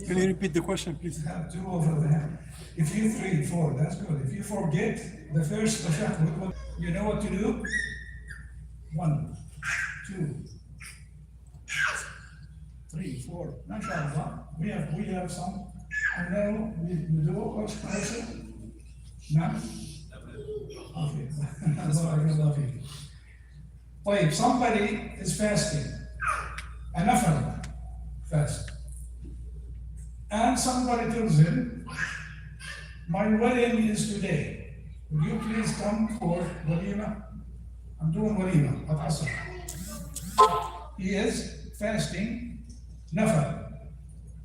Can you repeat the question, please? Have two over there. If you 3, 4, that's good. If you forget the first tashahhud, you know what to do? 1, 2, 3, 4. MashaAllah. We have some. And now we do what also? No? Okay. طيب, somebody is fasting. A nafal fast. And somebody tells him, my wedding is today. Will you please come for walima? I'm doing walima at Asr. He is fasting nafal.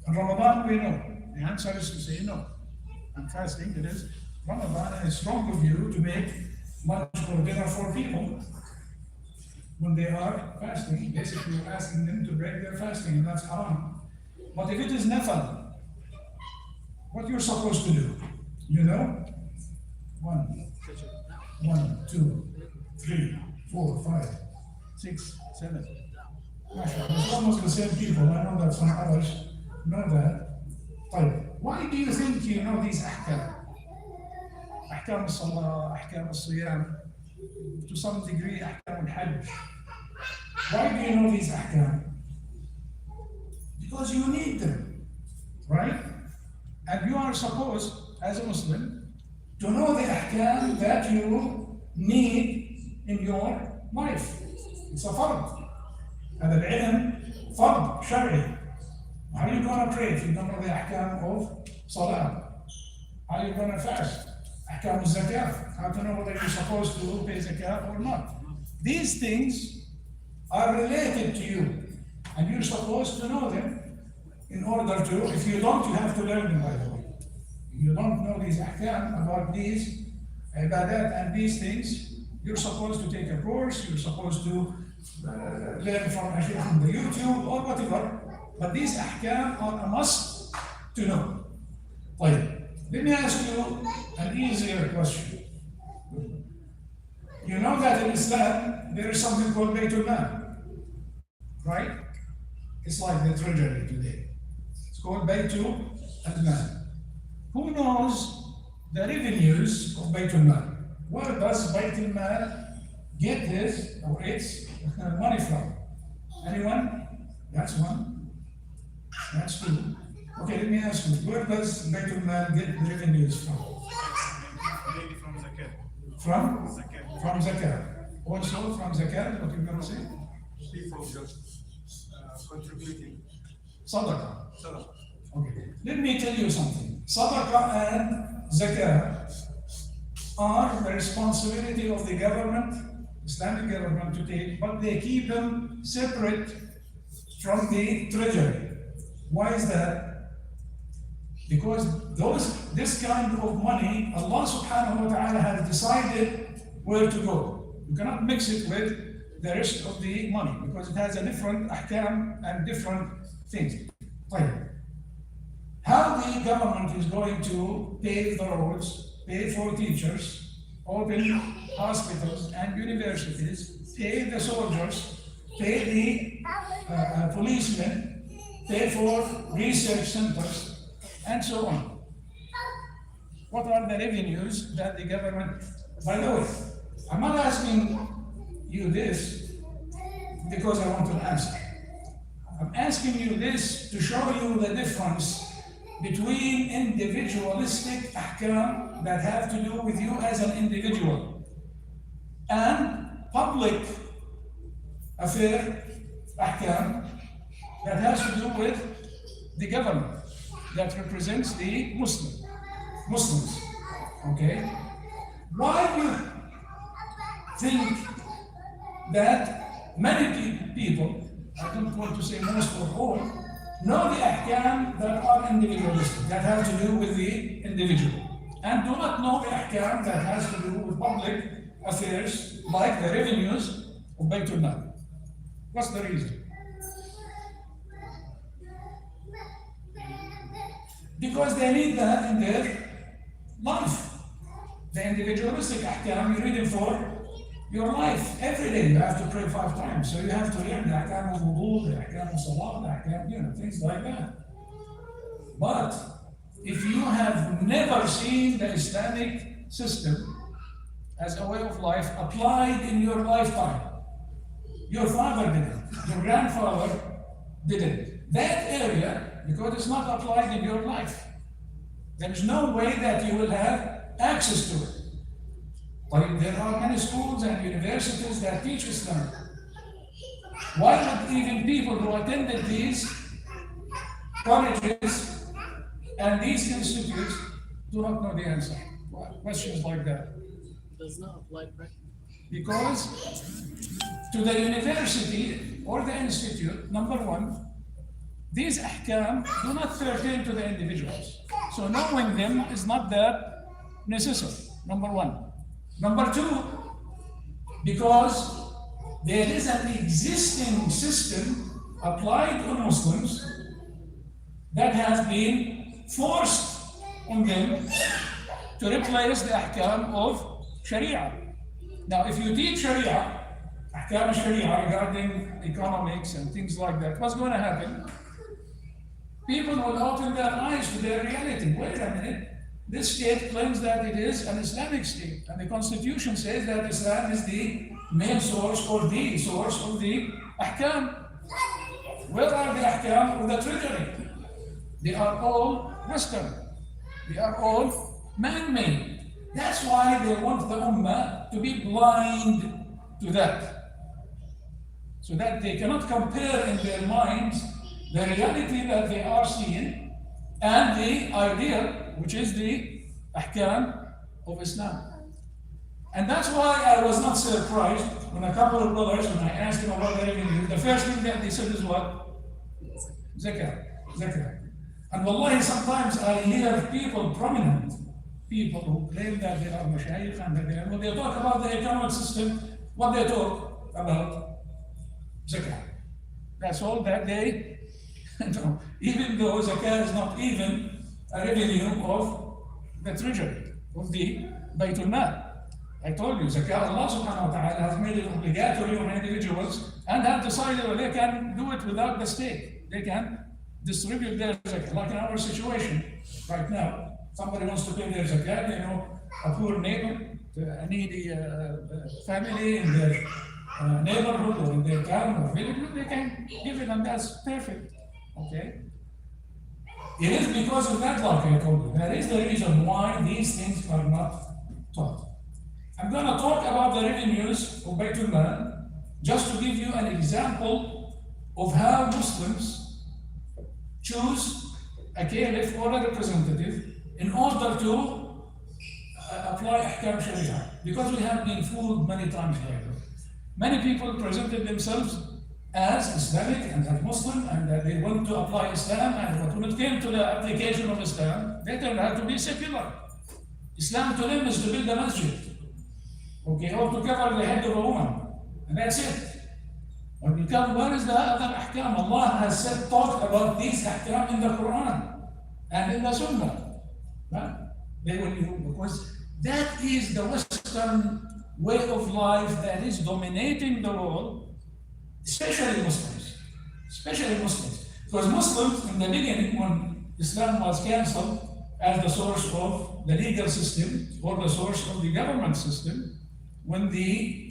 In Ramadan, we know. The answer is to say no. I'm fasting. It is Ramadan, and it's wrong of you to make lunch or dinner for people when they are fasting. Basically, you're asking them to break their fasting, and that's haram. But if it is nafal, what you're supposed to do, you know? 1, 2, 3, 4, 5, 6, 7. It's almost the same people. I know that some others know that. Why do you think you know these ahkam? Ahkam al-salah, ahkam al-siyam, to some degree ahkam al-hajj. Why do you know these ahkam? Because you need them, right? And you are supposed, as a Muslim, to know the ahkam that you need in your life. It's a fard. And al-ilm, fard, shari. How are you going to pray if you don't know the ahkam of salah? How are you going to fast? Ahkam of zakah. How to know whether you're supposed to pay zakah or not? These things are related to you, and you're supposed to know them in order to, if you don't, you have to learn them, by the way. If you don't know these ahkam about these ibadat and these things, you're supposed to take a course, you're supposed to learn from the YouTube or whatever. But these ahkam are a must to know. Let me ask you an easier question. You know that in Islam, there is something called Baytul Mal, right? It's like the treasury today. It's called Baytul Mal. Who knows the revenues of Baytul Mal? Where does Baytul Mal get his or its money from? Anyone? That's one. That's two. Okay, let me ask you, where does Baytul Mal get the revenues from? Maybe from zakat. From? Zakat. From zakat. Also from zakat, what are you going to say? People just contributing. Sadaqah. Sadaqah. Okay. Let me tell you something. Sadaqah and zakat are the responsibility of the government, Islamic government, to take, but they keep them separate from the treasury. Why is that? Because this kind of money, Allah subhanahu wa ta'ala has decided where to go. You cannot mix it with the rest of the money because it has a different ahkam and different things. How the government is going to pave the roads, pay for teachers, open hospitals and universities, pay the soldiers, pay the policemen, pay for research centers, and so on. What are the revenues that the government, by the way, I'm not asking you this because I want to answer. I'm asking you this to show you the difference between individualistic ahkam that have to do with you as an individual and public affair ahkam that has to do with the government that represents the Muslims. Okay? Why do you think that many people, I don't want to say most or all, know the ahkam that are individualistic, that have to do with the individual, and do not know the ahkam that has to do with public affairs like the revenues of Baytul Mal? What's the reason? Because they need that in their life. The individualistic ahkam, you read it for your life. Every day you have to pray 5 times. So you have to learn the ahkam of wudu, the ahkam of salah, the ahkam, things like that. But if you have never seen the Islamic system as a way of life applied in your lifetime, your father didn't, your grandfather didn't. That area, because it's not applied in your life, there is no way that you will have access to it. But there are many schools and universities that teach Islam. Why would even people who attended these colleges and these institutes do not know the answer? Questions like that. Does not apply practically. Because to the university or the institute, number one, these ahkam do not pertain to the individuals. So knowing them is not that necessary, number one. Number two, because there is an existing system applied on Muslims that has been forced on them to replace the ahkam of Sharia. Now, if you teach Sharia, ahkam Sharia regarding economics and things like that, what's going to happen? People will open their eyes to their reality. Wait a minute, this state claims that it is an Islamic state, and the constitution says that Islam is the main source or the source of the ahkam. Where are the ahkam of the treasury? They are all Western. They are all man-made. That's why they want the ummah to be blind to that, so that they cannot compare in their minds the reality that they are seeing and the ideal, which is the ahkam of Islam. And that's why I was not surprised when a couple of brothers, when I asked them about the revenue, the first thing that they said is what? Zakah. Zakah. And wallahi, sometimes I hear people, prominent people who claim that they are mashayikh and that when they talk about the economic system, what they talk about? Zakah. That's all that they know. Even though zakah is not even a revenue of the treasury, of the Baytul Mal. I told you, zakah, Allah subhanahu wa ta'ala has made it obligatory on individuals and have decided that they can do it without the state. They can distribute their zakah. Like in our situation right now, somebody wants to pay their zakah, you know, a poor neighbor, a needy family in their neighborhood or in their town or village, they can give it, and that's perfect. Okay? It is because of that, like I told you. That is the reason why these things are not taught. I'm going to talk about the revenues of Baytul Mal just to give you an example of how Muslims choose a caliph or a representative in order to apply ahkam sharia. Because we have been fooled many times by them. Many people presented themselves as Islamic and as Muslim and that they want to apply Islam, and when it came to the application of Islam, they turned out to be secular. Islam to them is to build a masjid, okay, or to cover the head of a woman, and that's it. When you come, where is the other ahkam? Allah has said, talk about these ahkam in the Quran and in the Sunnah. Right? They will, because that is the Western way of life that is dominating the world, especially Muslims. Especially Muslims. Because Muslims, in the beginning, when Islam was cancelled as the source of the legal system or the source of the government system, when the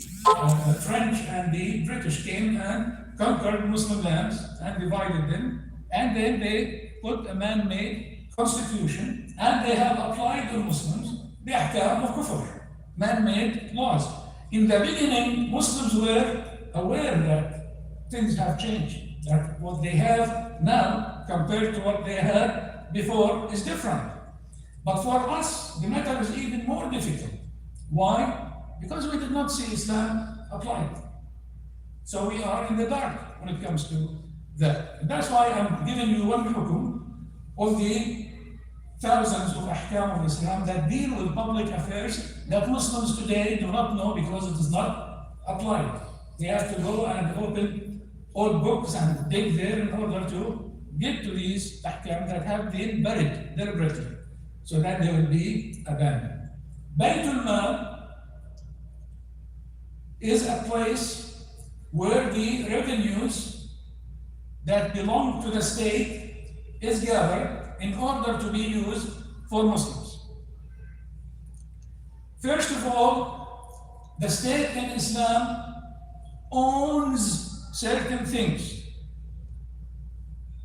French and the British came and conquered Muslim lands and divided them, and then they put a man-made constitution, and they have applied to Muslims the ahkam of kufr, man-made laws. In the beginning, Muslims were aware that things have changed, that what they have now compared to what they had before is different. But for us, the matter is even more difficult. Why? Because we did not see Islam applied. So we are in the dark when it comes to that. And that's why I'm giving you one hukum of the thousands of ahkam of Islam that deal with public affairs that Muslims today do not know because it is not applied. They have to go and open old books and dig there in order to get to these ahkam that have been buried deliberately, so that they will be abandoned. Baytul Mal is a place where the revenues that belong to the state is gathered in order to be used for Muslims. First of all, the state in Islam owns certain things.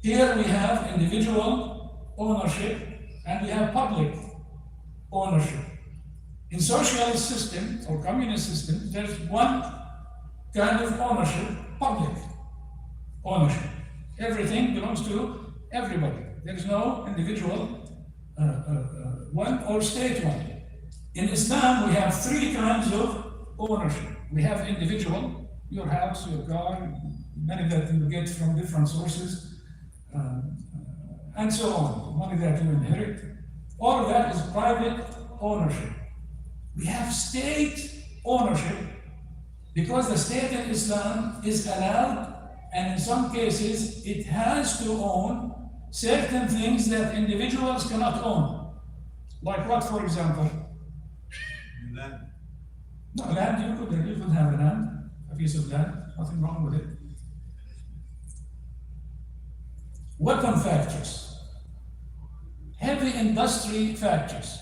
Here we have individual ownership and we have public ownership. In socialist system or communist system, there's one kind of ownership, public ownership. Everything belongs to everybody. There is no individual one or state one. In Islam, we have three kinds of ownership. We have individual, your house, your car, money that you get from different sources, and so on, money that you inherit. All of that is private ownership. We have state ownership because the state in Islam is allowed, and in some cases it has to own certain things that individuals cannot own. Like what, for example? Land. No, land, you could have a land, a piece of land, nothing wrong with it. Weapon factories, heavy industry factories.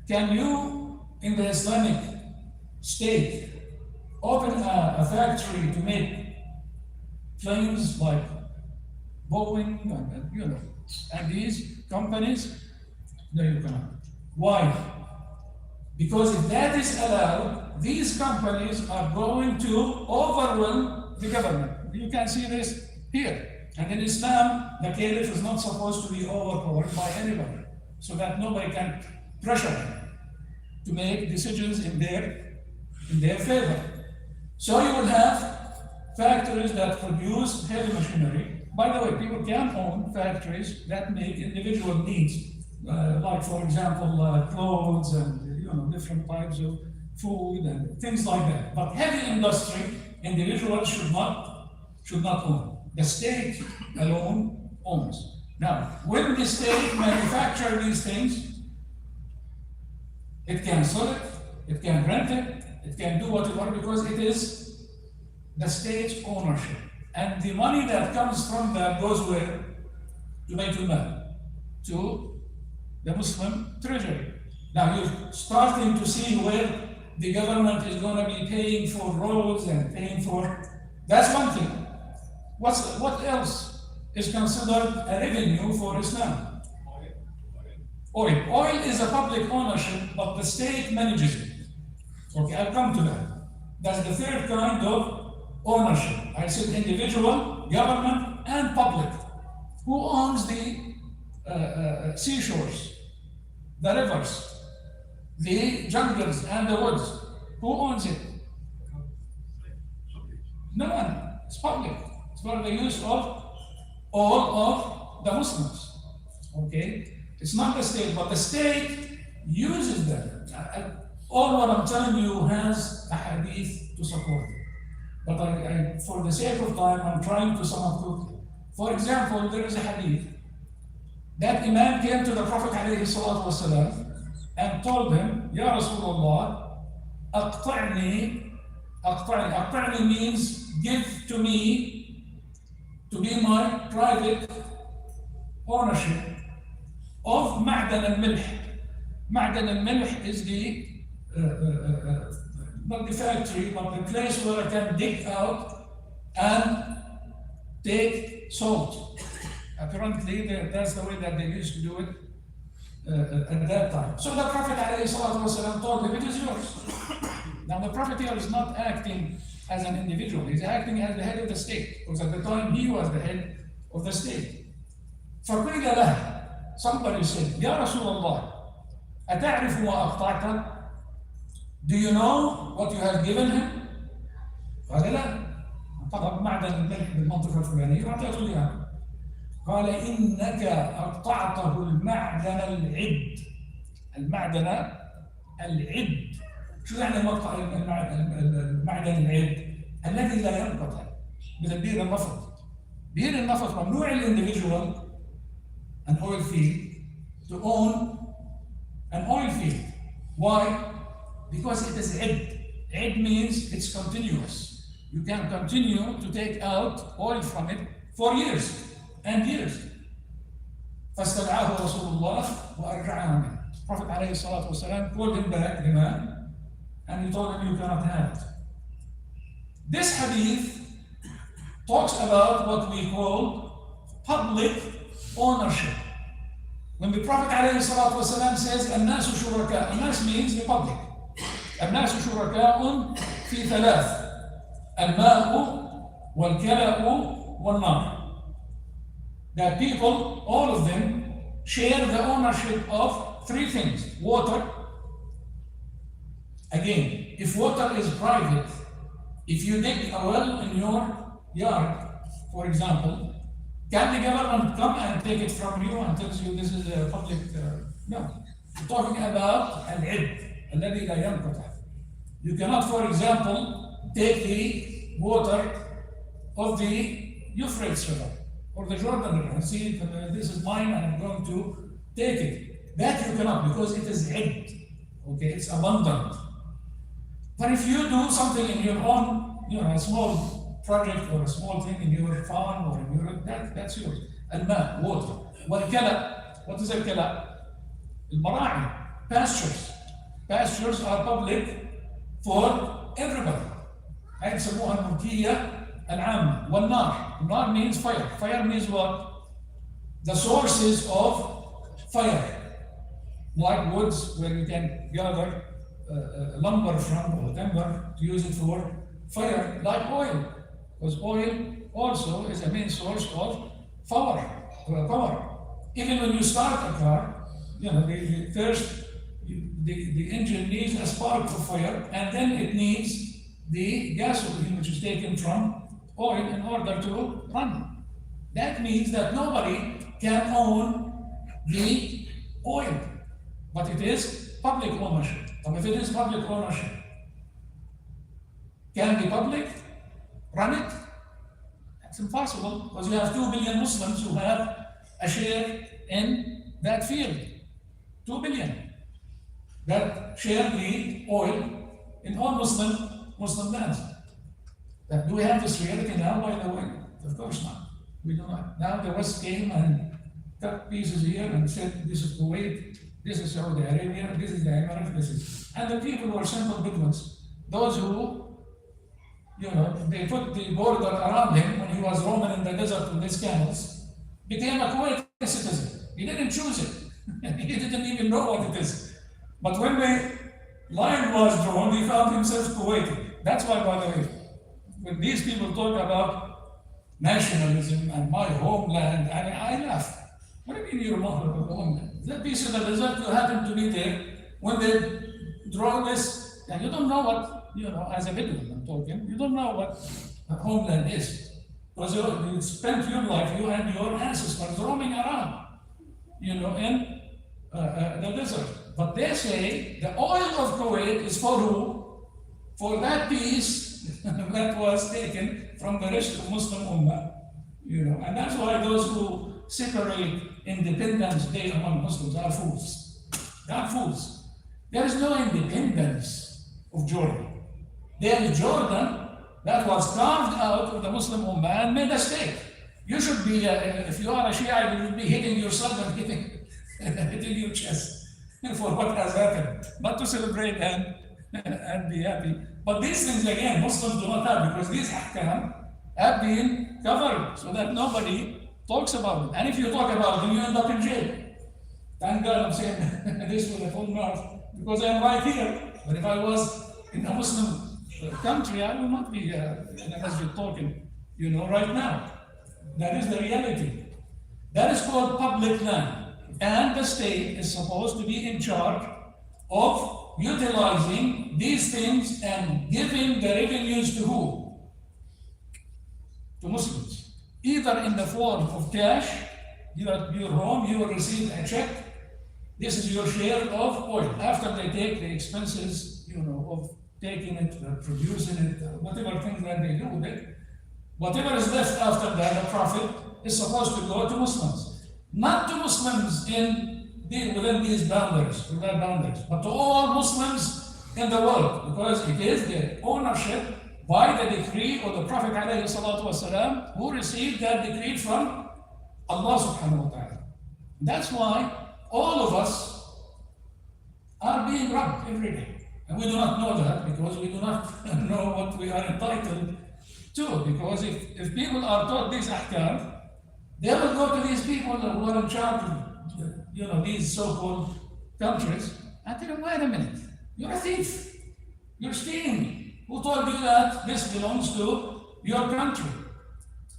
Can you, in the Islamic State, open a factory to make planes like Boeing and these companies? No, you cannot. Why? Because if that is allowed, these companies are going to overwhelm the government. You can see this here. And in Islam, the caliph is not supposed to be overpowered by anybody, so that nobody can pressure him to make decisions in their favor. So you will have factories that produce heavy machinery. By the way, people can own factories that make individual needs, like for example, clothes and different types of food and things like that. But heavy industry, individuals should not own. The state alone owns. Now, when the state manufactures these things, it can sell it, it can rent it, it can do whatever, because it is the state's ownership. And the money that comes from that goes where? To Baytul Mal, to the Muslim treasury. Now you're starting to see where the government is going to be paying for roads and paying for, that's one thing. What else is considered a revenue for Islam? Oil. Oil is a public ownership, but the state manages it. Okay, I'll come to that. That's the third kind of ownership. I said individual, government, and public. Who owns the seashores, the rivers, the jungles, and the woods? Who owns it? No one. It's public. It's for the use of all of the Muslims. Okay? It's not the state, but the state uses them. All what I'm telling you has a hadith to support it. But I, for the sake of time, I'm trying to sum up quickly. For example, there is a hadith that Imam came to the Prophet ﷺ and told him, Ya Rasulullah, Aqta'ni means give to me to be my private ownership of Ma'dan al-Milh. Ma'dan al-Milh is the not the factory, but the place where I can dig out and take salt. Apparently, that's the way that they used to do it at that time. So the Prophet ﷺ told him, it is yours. Now the Prophet here is not acting as an individual, he's acting as the head of the state, because at the time he was the head of the state. فقيل له, somebody said, Ya Rasulullah, أتعرف ما أقطعت? Do you know what you have given him? قال لا. طلب معدن الملح بالمنطقة الفلانية وأعطيته إياه. قال إنك أقطعته المعدن العد. المعدن العد. شو يعني مقطع المعدن العد؟ الذي لا ينقطع. مثل بير النفط. بير النفط ممنوع الانdividual an oil field to own an oil field. Why? Because it is عد. عد means it's continuous. You can continue to take out oil from it for years and years. فاستدعاه رسول الله وأرجعه منه. Prophet عليه الصلاة والسلام called him back, the man, and he told him, you cannot have it. This hadith talks about what we call public ownership. When the Prophet عليه الصلاة والسلام says, الناس شركاء, الناس means the public. الناس شركاء في ثلاث: الماء والكلأ والنار. That people, all of them, share the ownership of three things: water. Again, if water is private, if you dig a well in your yard, for example, can the government come and take it from you and tells you this is a public? No. We're talking about العد الذي لا ينقطع. You cannot, for example, take the water of the Euphrates River or the Jordan River and see this is mine and I'm going to take it. That you cannot, because it is عد. Okay, it's abundant. But if you do something in your own, a small project or a small thing in your farm or in your, that's yours. الماء, water. والكلى, what is الكلى? المراعي, pastures. Pastures are public for everybody. هاي يسموها الملكية العامة. والنار, النار means fire. Fire means what? The sources of fire. Like woods where you can gather lumber from or timber to use it for fire, like oil, because oil also is a main source of power. Even when you start a car, the first the engine needs a spark of fire, and then it needs the gasoline, which is taken from oil, in order to run. That means that nobody can own the oil, but it is public ownership. And if it is public ownership, can the public run it? That's impossible, because you have 2 billion Muslims who have a share in that field. 2 billion that share the oil in all Muslim lands. Do we have this reality now, by the way? Of course not. We do not. Now the West came and cut pieces here and said, this is Kuwait, this is Saudi Arabia, this is the Emirates, this is. And the people were simple Bedouins. Those who, they put the border around him when he was roaming in the desert with his camels, became a Kuwaiti citizen. He didn't choose it. He didn't even know what it is. But when the line was drawn, he found himself Kuwaiti. That's why, by the way, when these people talk about nationalism and my homeland, I laugh. What do you mean your homeland? That piece of the desert, you happen to be there when they draw this, and you don't know what, as a Bedouin I'm talking, you don't know what homeland is. Because you spent your life, you and your ancestors roaming around, in the desert. But they say the oil of Kuwait is for who? For that piece that was taken from the rest of Muslim Ummah. And that's why those who separate Independence Day among Muslims are fools. They are fools. There is no independence of Jordan. There is Jordan that was carved out of the Muslim Ummah and made a state. You should be, if you are a Shia, you should be hitting yourself and hitting your chest for what has happened. Not to celebrate and be happy. But these things, again, Muslims do not have, because these ahkam have been covered so that nobody talks about it. And if you talk about them, you end up in jail. Thank God I'm saying this with a full mouth, because I'm right here. But if I was in a Muslim country, I will not be in a masjid talking, right now. That is the reality. That is called public land. And the state is supposed to be in charge of utilizing these things and giving the revenues to who? To Muslims. Either in the form of cash, you're at your home, you will receive a check. This is your share of oil. After they take the expenses, of taking it, producing it, whatever things that they do with it, whatever is left after that, the profit is supposed to go to Muslims. Not to Muslims within these boundaries, but to all Muslims in the world, because it is the ownership by the decree of the Prophet ﷺ, who received that decree from Allah subhanahu wa ta'ala. That's why all of us are being robbed every day. And we do not know that because we do not know what we are entitled to. Because if people are taught these ahkam, they will go to these people who are in charge of these so-called countries and tell them, wait a minute, you're a thief. You're stealing. Who told you that this belongs to your country?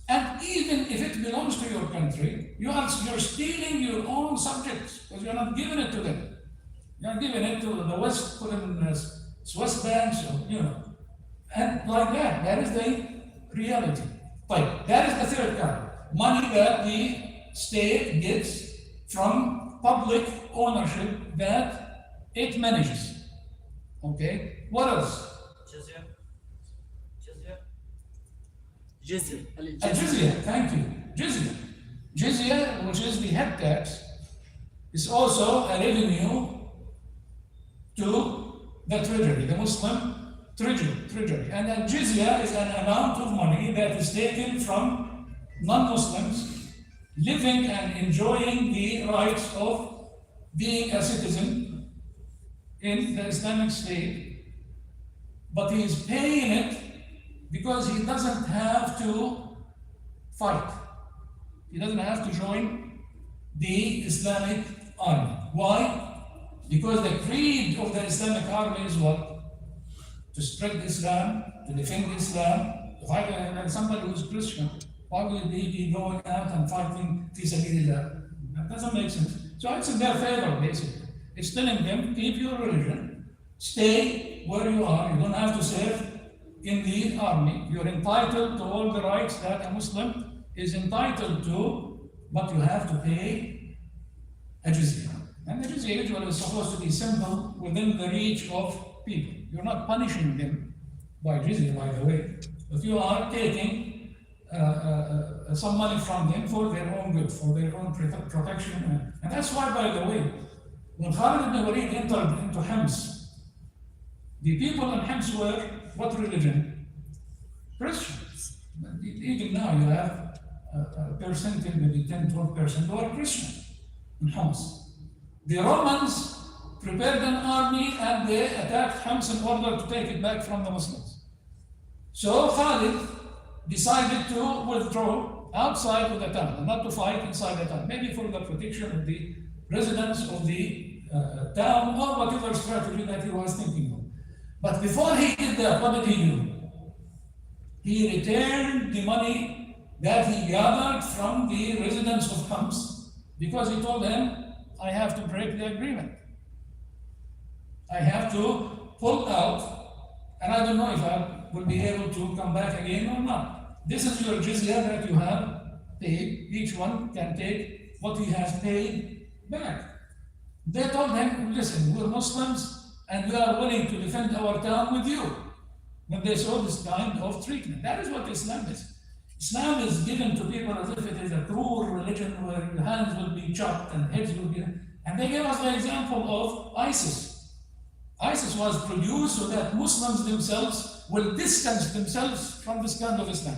And even if it belongs to your country, you're stealing your own subjects because you're not giving it to them. You're giving it to the West, put them in Swiss banks, and like that. That is the reality. But that is the third kind. Money that the state gets from public ownership that it manages. Okay? What else? Jizya. Jizya, thank you. Jizya, which is the head tax, is also a revenue to the treasury, the Muslim treasury. And a jizya is an amount of money that is taken from non-Muslims living and enjoying the rights of being a citizen in the Islamic State, but he is paying it because he doesn't have to fight. He doesn't have to join the Islamic army. Why? Because the creed of the Islamic army is what? To spread Islam, to defend Islam. If somebody who's Christian, why will he be going out and fighting fi sabilillah? That doesn't make sense. So it's in their favor, basically. It's telling them, keep your religion, stay where you are, you don't have to serve in the army. You're entitled to all the rights that a Muslim is entitled to, but you have to pay a jizya. And the jizya usually is supposed to be simple within the reach of people. You're not punishing them by jizya, by the way, but you are taking some money from them for their own good, for their own protection. And that's why, by the way, when Khalid ibn Walid entered into Hims, the people in Hims were what religion? Christians. Even now you have a percentage, maybe 10-12% who are Christian in Hims. The Romans prepared an army and they attacked Hims in order to take it back from the Muslims. So Khalid decided to withdraw outside of the town and not to fight inside the town, maybe for the protection of the residents of the town or whatever strategy that he was thinking of. But before he did that, what did he do? He returned the money that he gathered from the residents of Hims because he told them, I have to break the agreement. I have to pull out, and I don't know if I will be able to come back again or not. This is your jizya that you have paid. Each one can take what he has paid back. They told him, listen, we're Muslims and we are willing to defend our town with you. When they saw this kind of treatment. That is what Islam is. Islam is given to people as if it is a cruel religion where your hands will be chopped and heads will be... And they gave us the example of ISIS. ISIS was produced so that Muslims themselves will distance themselves from this kind of Islam.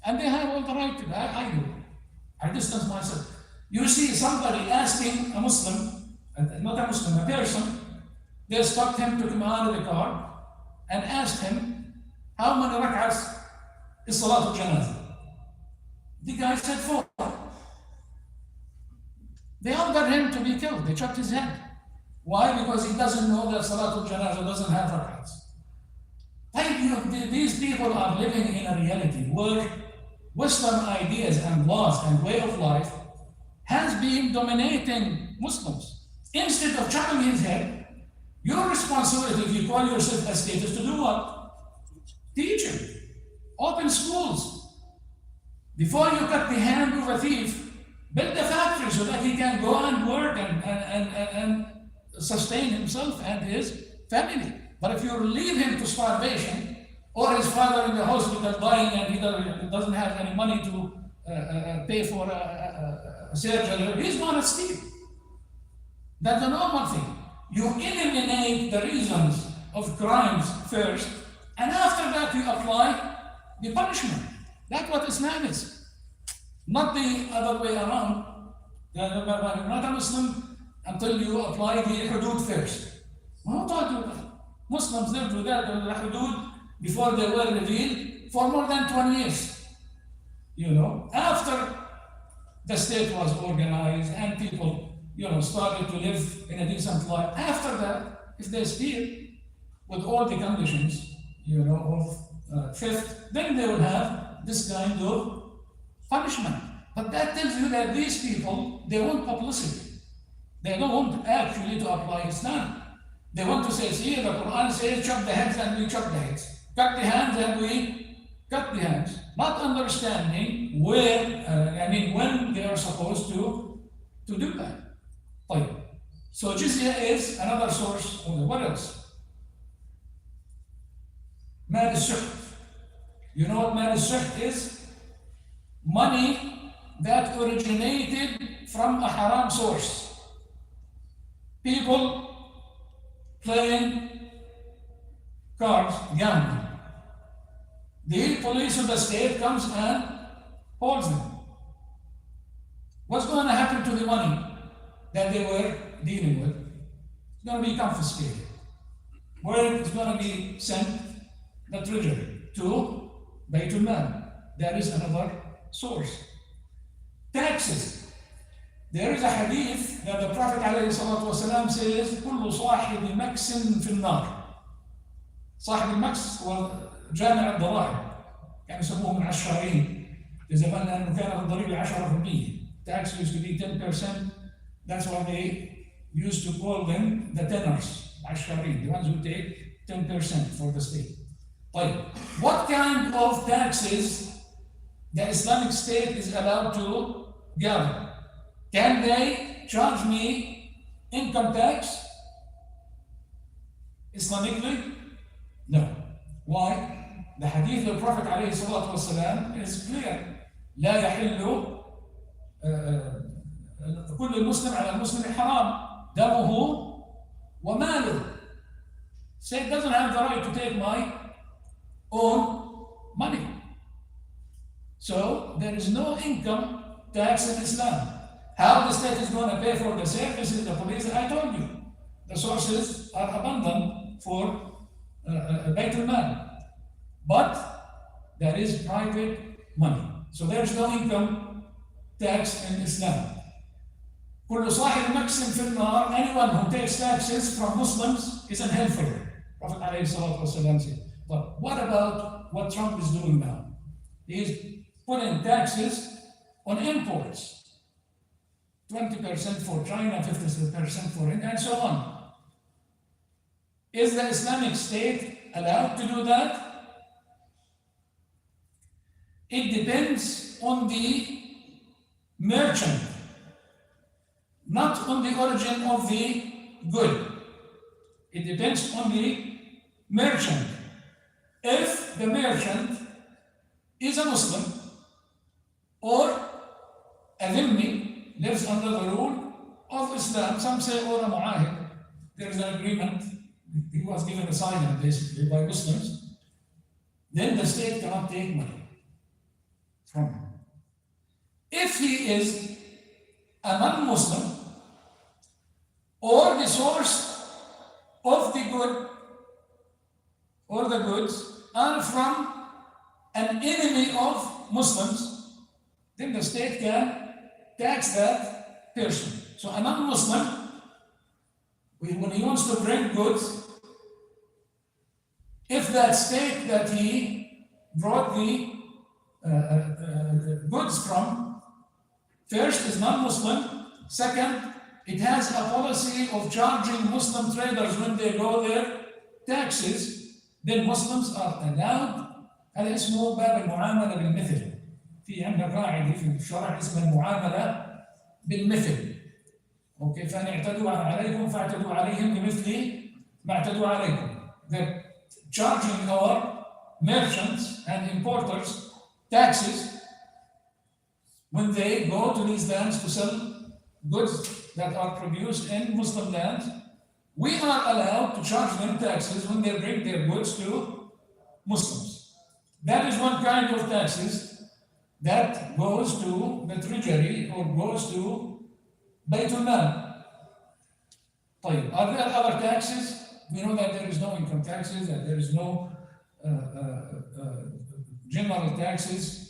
And they have all the right to that. I do. I distance myself. You see somebody asking a Muslim, not a Muslim, a person, they stopped him, took him out of the car, and asked him, how many rak'ahs is Salatul Janazah? The guy said 4. They ordered him to be killed. They chopped his head. Why? Because he doesn't know that Salatul Janazah doesn't have rak'ahs. These people are living in a reality where Western ideas and laws and way of life has been dominating Muslims. Instead of chopping his head, your responsibility, if you call yourself a state, is to do what? Teach him. Open schools. Before you cut the hand of a thief, build a factory so that he can go and work and sustain himself and his family. But if you leave him to starvation, or his father in the hospital dying and he doesn't have any money to pay for a surgery, he's going to steal. That's a normal thing. You eliminate the reasons of crimes first, and after that you apply the punishment. That's what Islam is. Not the other way around. You're not a Muslim until you apply the hudud first. Who told you that? Muslims lived with that the hudud before they were revealed for more than 20 years. You know, after the state was organized and people, you know, started to live in a decent life. After that, if they still with all the conditions, you know, of theft, then they will have this kind of punishment. But that tells you that these people, they want publicity. They don't want actually to apply Islam. They want to say, see, the Quran says, chop the heads and we chop the heads. Cut the hands and we cut the hands. Not understanding where, when they are supposed to do that. طيب. So jizya is another source of what else? Mal al-suht. You know what mal al-suht is? Money that originated from a haram source. People playing cards, gambling. The police of the state comes and holds them. What's going to happen to the money that they were dealing with? It's going to be confiscated. Where it's going to be sent? The treasury to Baytul Mal. That is another source. Taxes. There is a hadith that the Prophet ﷺ says, كل صاحب مكس في النار. صاحب المكس هو جامع الضرائب. كانوا يسموه من عشارين. في زمان لأنه كانت الضريبة 10%. Tax used to be 10%. That's why they used to call them the tenors, عشارين, the ones who take 10% for the state. But what kind of taxes the Islamic State is allowed to gather? Can they charge me income tax Islamically? No. Why? The hadith of the Prophet ﷺ is clear. لا يحل كل المسلم على المسلم حرام دمه وماله. State doesn't have the right to take my own money. So there is no income tax in Islam. How the state is going to pay for the services, the police, I told you. The sources are abundant for Bayt al-Mal. But there is private money. So there is no income tax in Islam. كل صاحب مكس في النار, anyone who takes taxes from Muslims is an hellfire. Prophet ﷺ said. But what about what Trump is doing now? He is putting taxes on imports. 20% for China, 50% for India, and so on. Is the Islamic State allowed to do that? It depends on the merchant, not on the origin of the good. It depends on the merchant. If the merchant is a Muslim or a dhimmi, lives under the rule of Islam, some say or a mu'ahid, there is an agreement, he was given asylum basically by Muslims, then the state cannot take money from him. If he is a non-Muslim or the source of the good or the goods are from an enemy of Muslims, then the state can tax that person. So a non-Muslim, when he wants to bring goods, if that state that he brought the goods from, first is non-Muslim, second, it has a policy of charging Muslim traders when they go there taxes, then Muslims are allowed. هذا اسمه باب المعاملة بالمثل. في عندنا قاعدة في الشرع اسمها المعاملة بالمثل. اوكي فان اعتدوا عليكم فاعتدوا عليهم بمثل ما اعتدوا عليكم. They're charging our merchants and importers taxes when they go to these lands to sell goods that are produced in Muslim lands. We are allowed to charge them taxes when they bring their goods to Muslims. That is one kind of taxes that goes to the treasury or goes to Baytul Mal. طيب, are there other taxes? We know that there is no income taxes, that there is no general taxes,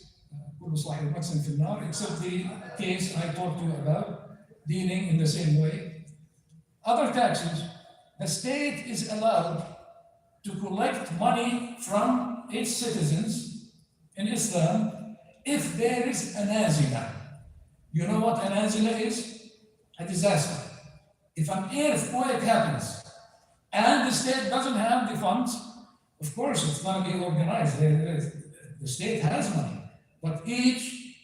كل صاحب مقسم في النار, except the case I talked to you about, dealing in the same way. Other taxes, the state is allowed to collect money from its citizens in Islam if there is a nazila. You know what a nazila is? A disaster. If an earthquake happens and the state doesn't have the funds, of course it's going to be organized. The state has money, but each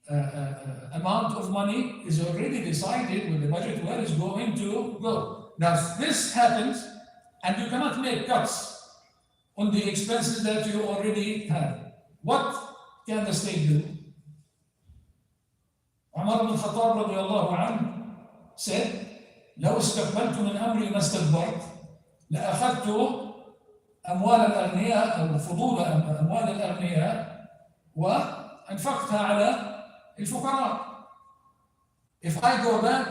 amount of money is already decided with the budget where it's going to go. Now, if this happens, and you cannot make cuts on the expenses that you already have, what can the state do? Umar ibn Khattab radiallahu anhu said, لو استقبلت من أمري ما استدبرت لأخذت أموال الأغنياء أو فضول أموال الأغنياء وأنفقتها على الفقراء. If I go back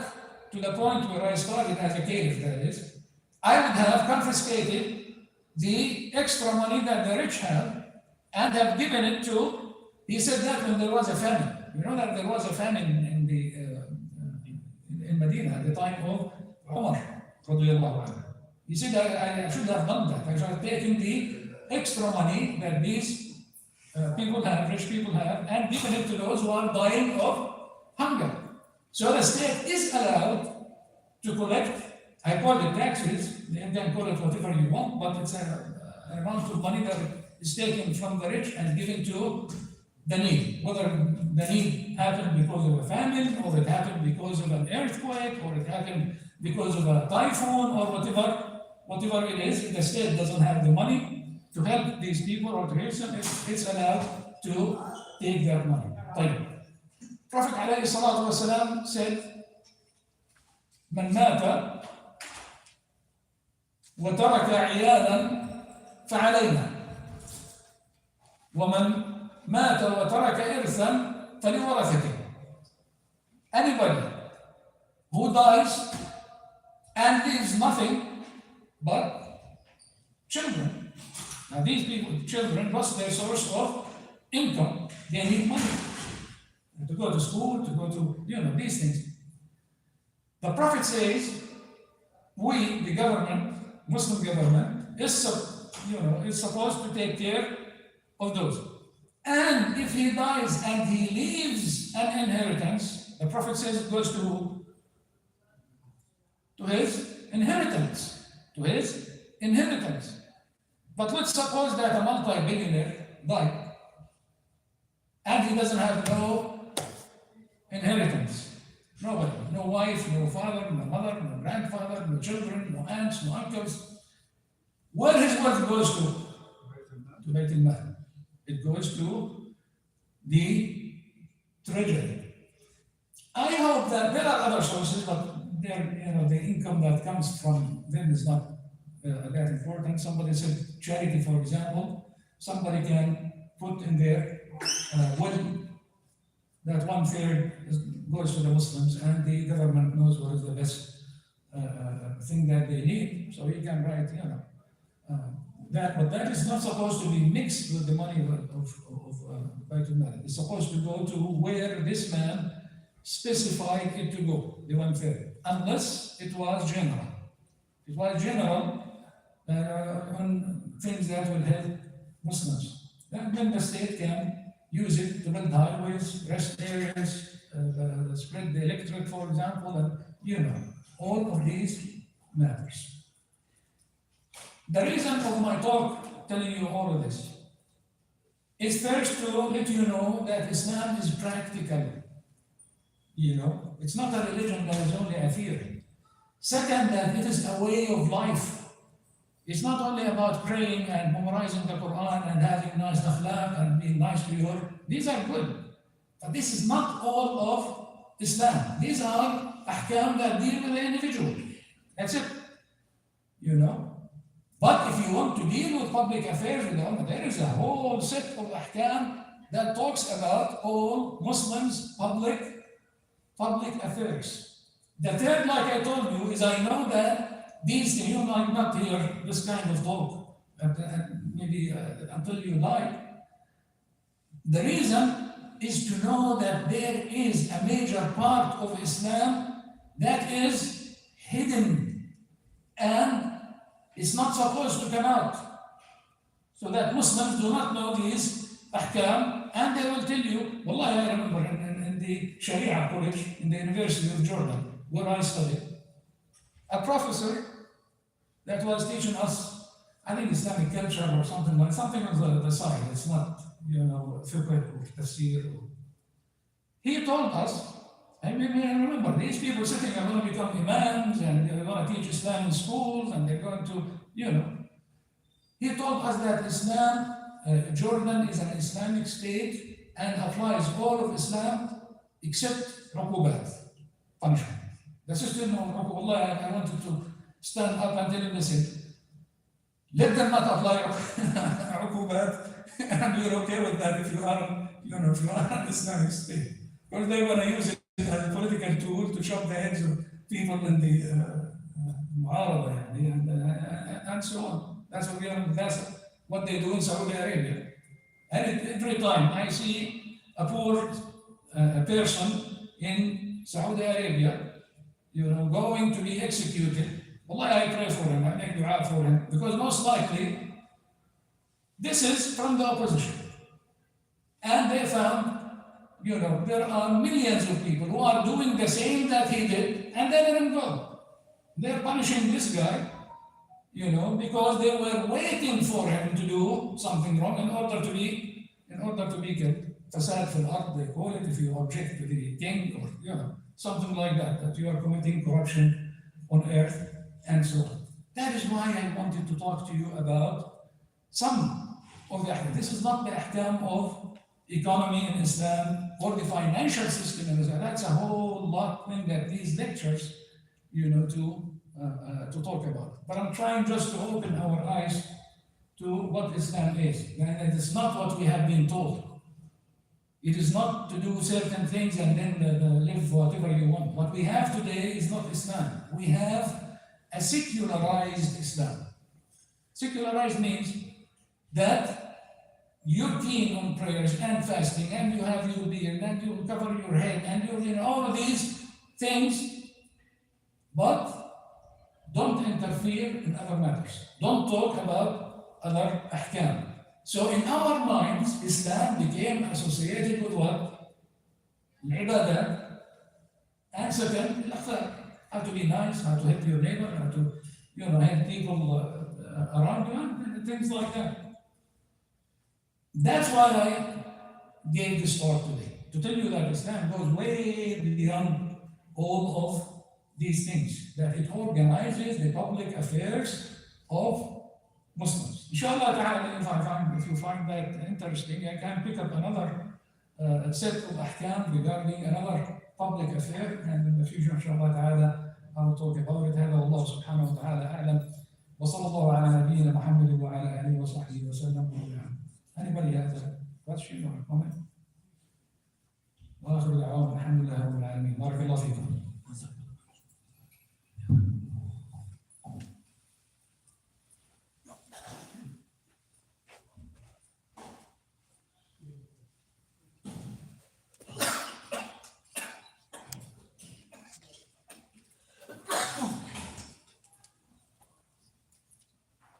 to the point where I started as a caliph, that is, I would have confiscated the extra money that the rich have and have given it to, he said that when there was a famine. You know that there was a famine in Medina at the time of Umar radiallahu anhu. He said, I should have done that. I should have taken the extra money that these people have, rich people have, and given it to those who are dying of hunger. So the state is allowed to collect, I call it taxes, you can call it whatever you want, but it's an amount of money that is taken from the rich and given to the need. Whether the need happened because of a famine, or it happened because of an earthquake, or it happened because of a typhoon, or whatever it is, if the state doesn't have the money to help these people or to help them, it's allowed to take that money. طيب. Prophet عليه الصلاة والسلام said, من مات وترك عيالا فعلينا ومن مات وترك إرثا فلورثته. Anybody who dies and leaves nothing but children. Now these people, children, what's their source of income? They need money to go to school, to go to, these things. The Prophet says, we, the government, Muslim government, is supposed to take care of those. And if he dies and he leaves an inheritance, the Prophet says it goes to who? To his inheritance. To his inheritance. But let's suppose that a multi-billionaire died and he doesn't have no inheritance. Nobody. No wife, no father, no mother, no grandfather, no children, no aunts, no uncles. Where his wealth goes to? To Bayt al-Mal. It goes to the treasury. I hope that there are other sources, but the income that comes from them is not that important. Somebody said charity, for example. Somebody can put in their will that 1/3 goes to the Muslims, and the government knows what is the best thing that they need. So he can write, that, but that is not supposed to be mixed with the money of Bayt al-Mal. It's supposed to go to where this man specified it to go, the 1/3, unless it was general. It was general on things that will help Muslims. Then the state can use it to build highways, rest areas, spread the electric, for example, and all of these matters. The reason for my talk, telling you all of this, is first to let you know that Islam is practical. It's not a religion that is only a theory. Second, that it is a way of life. It's not only about praying and memorizing the Quran and having nice akhlaq and being nice to your. These are good. But this is not all of Islam. These are ahkam that deal with the individual. That's it. But if you want to deal with public affairs with them, there is a whole set of ahkam that talks about all Muslims' public affairs. The third, like I told you, is I know that these, you might not hear this kind of talk, maybe until you die. The reason is to know that there is a major part of Islam that is hidden and it's not supposed to come out. So that Muslims do not know these ahkam, and they will tell you, Wallahi, I remember in the Sharia college in the University of Jordan, where I studied, a professor that was teaching us, I think Islamic culture or something on the side, it's not, fiqh or tafsir. He told us, I remember these people sitting are going to become imams and they're going to teach Islam in schools and they're going to, He told us that Islam, Jordan is an Islamic state and applies all of Islam except Uqubat, punishment. The system of Uqubat, I wanted to stand up and tell him, listen, let them not apply Uqubat, and you're okay with that if you are, if you are an Islamic state. Because they want to use it as a political tool to chop the heads of people in the Mu'arada, and so on. That's what they do in Saudi Arabia. And every time I see a poor person in Saudi Arabia, going to be executed, Wallahi, I pray for him, I make dua for him, because most likely this is from the opposition. And they found, there are millions of people who are doing the same that he did, and they let him go. They're punishing this guy, because they were waiting for him to do something wrong in order to be killed. Fasad fil ard, they call it, if you object to the king or something like that you are committing corruption on earth and so on. That is why I wanted to talk to you about some of the ahkam. This is not the ahkam of economy in Islam or the financial system in Islam. That's a whole lot thing that these lectures, to talk about. But I'm trying just to open our eyes to what Islam is. And it is not what we have been told. It is not to do certain things and then live whatever you want. What we have today is not Islam. We have a secularized Islam. Secularized means that you're keen on prayers and fasting, and you have your beard, and you cover your head, and you're all of these things, but don't interfere in other matters. Don't talk about other ahkam. So in our minds, Islam became associated with what? Ibadah. And second, al-akhlaq. How to be nice, how to help your neighbor, how to help people around you, and things like that. That's why I gave this talk today, to tell you that Islam goes way beyond all of these things, that it organizes the public affairs of Muslims. Inshallah ta'ala, if you find that interesting, I can pick up another set of ahkam regarding another public affair, and in the future, inshallah ta'ala, I will talk about it. هذا والله سبحانه وتعالى أعلم وصلى الله على نبينا محمد وعلى آله وصحبه وسلم. Anybody has a question or a comment? وآخر دعوانا الحمد لله رب العالمين. بارك الله فيكم.